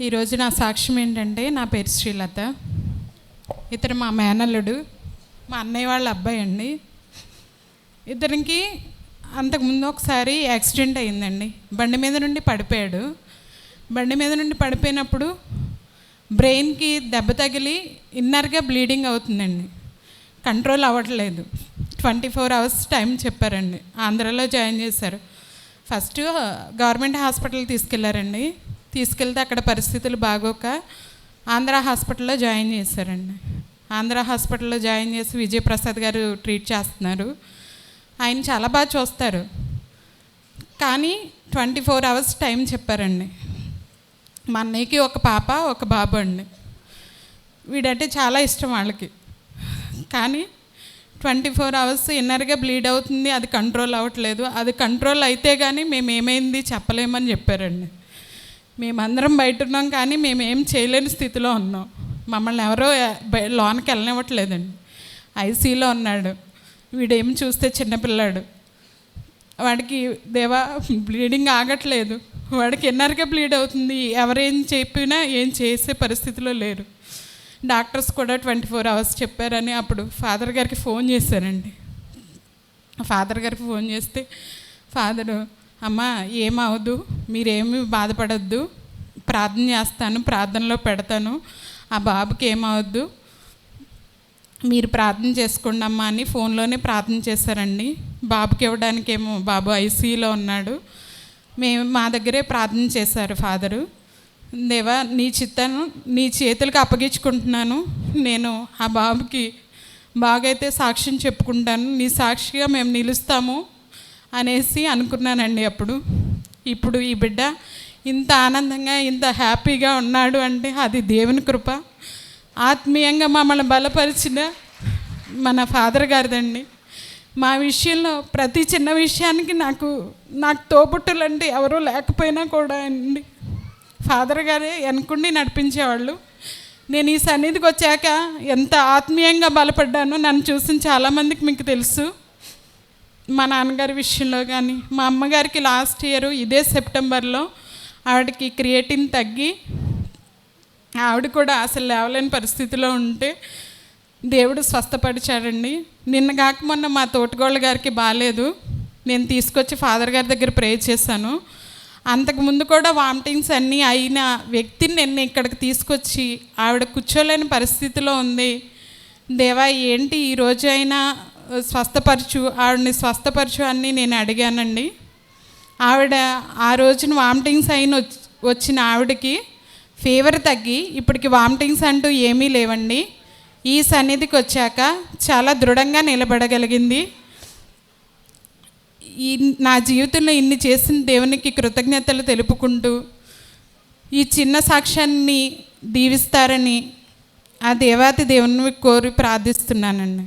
ఈరోజు నా సాక్ష్యం ఏంటంటే, నా పేరు శ్రీలత. ఇతను మా మేనల్లుడు, మా అన్నయ్య వాళ్ళ అబ్బాయి అండి. ఇతనికి అంతకుముందు ఒకసారి యాక్సిడెంట్ అయిందండి. బండి మీద నుండి పడిపోయాడు. బండి మీద నుండి పడిపోయినప్పుడు బ్రెయిన్కి దెబ్బ తగిలి ఇన్నర్గా బ్లీడింగ్ అవుతుందండి. కంట్రోల్ అవ్వట్లేదు. 24 hours టైం చెప్పారండి. ఆంధ్రాలో జాయిన్ చేశారు. ఫస్ట్ గవర్నమెంట్ హాస్పిటల్కి తీసుకెళ్లారండి. తీసుకెళ్తే అక్కడ పరిస్థితులు బాగోక ఆంధ్ర హాస్పిటల్లో జాయిన్ చేశారండి. ఆంధ్ర హాస్పిటల్లో జాయిన్ చేసి విజయప్రసాద్ గారు ట్రీట్ చేస్తున్నారు. ఆయన చాలా బాగా చూస్తారు, కానీ 24 hours టైం చెప్పారండి. మా అన్నయ్యకి ఒక పాప, ఒక బాబు అండి. వీడంటే చాలా ఇష్టం వాళ్ళకి, కానీ 24 hours ఇన్నర్గా బ్లీడ్ అవుతుంది, అది కంట్రోల్ అవ్వట్లేదు. అది కంట్రోల్ అయితే కానీ మేము ఏమైంది చెప్పలేమని చెప్పారండి. మేమందరం బయట ఉన్నాం, కానీ మేము ఏం చేయలేని స్థితిలో ఉన్నాం. మమ్మల్ని ఎవరో లోనికి వెళ్ళనివ్వట్లేదండి. ఐసీలో ఉన్నాడు. వీడేం చూస్తే చిన్నపిల్లాడు. వాడికి దేవా బ్లీడింగ్ ఆగట్లేదు, వాడికి ఇన్నర్గా బ్లీడ్ అవుతుంది. ఎవరేం చెప్పినా ఏం చేసే పరిస్థితిలో లేరు. డాక్టర్స్ కూడా 24 hours చెప్పారని అప్పుడు ఫాదర్ గారికి ఫోన్ చేశారండి. ఫాదర్ గారికి ఫోన్ చేస్తే ఫాదరు, అమ్మ ఏమవదు, మీరేమీ బాధపడద్దు, ప్రార్థన చేస్తాను, ప్రార్థనలో పెడతాను, ఆ బాబుకి ఏమవద్దు, మీరు ప్రార్థన చేసుకోండి అమ్మా అని ఫోన్లోనే ప్రార్థన చేశారండి. బాబుకి ఇవ్వడానికి ఏమో బాబు ఐసీయూలో ఉన్నాడు. మా దగ్గరే ప్రార్థన చేశారు ఫాదరు. దేవా నీ చిత్తాను నీ చేతులకు అప్పగించుకుంటున్నాను, నేను ఆ బాబుకి బాగైతే సాక్ష్యం చెప్పుకుంటాను, నీ సాక్షిగా మేము నిలుస్తాము అనేసి అనుకున్నానండి. ఇప్పుడు ఈ బిడ్డ ఇంత ఆనందంగా ఇంత హ్యాపీగా ఉన్నాడు అంటే అది దేవుని కృప. ఆత్మీయంగా మమ్మల్ని బలపరిచిన మన ఫాదర్ గారిదండి. మా విషయంలో ప్రతి చిన్న విషయానికి నాకు తోబుట్టులు అంటే ఎవరూ లేకపోయినా కూడా అండి, ఫాదర్ గారే వెనుకుండి నడిపించేవాళ్ళు. నేను ఈ సన్నిధికి వచ్చాక ఎంత ఆత్మీయంగా బలపడ్డానో నన్ను చూసిన చాలామందికి మీకు తెలుసు. మా నాన్నగారి విషయంలో కానీ, మా అమ్మగారికి లాస్ట్ ఇయర్ ఇదే సెప్టెంబర్లో ఆవిడకి క్రియేటిన్ తగ్గి ఆవిడ కూడా అసలు లేవలేని పరిస్థితిలో ఉంటే దేవుడు స్వస్థపరిచాడండి. నిన్న కాక మొన్న మా తోటగోళ్ళ గారికి బాగాలేదు, నేను తీసుకొచ్చి ఫాదర్ గారి దగ్గర ప్రే చేశాను. అంతకుముందు కూడా వామిటింగ్స్ అన్నీ అయిన వ్యక్తిని నిన్న ఇక్కడికి తీసుకొచ్చి ఆవిడ కూర్చోలేని పరిస్థితిలో ఉంది. దేవా ఏంటి ఈరోజు అయినా ఆవిడని స్వస్థపరచు అని నేను అడిగానండి. ఆవిడ ఆ రోజున వామిటింగ్స్ అయిన వచ్చిన ఆవిడకి ఫీవర్ తగ్గి ఇప్పటికి వామిటింగ్స్ అంటూ ఏమీ లేవండి. ఈ సన్నిధికి వచ్చాక చాలా దృఢంగా నిలబడగలిగింది. నా జీవితంలో ఇన్ని చేసిన దేవునికి కృతజ్ఞతలు తెలుపుకుంటూ ఈ చిన్న సాక్ష్యాన్ని దీవిస్తారని ఆ దేవాతి దేవుని కోరి ప్రార్థిస్తున్నానండి.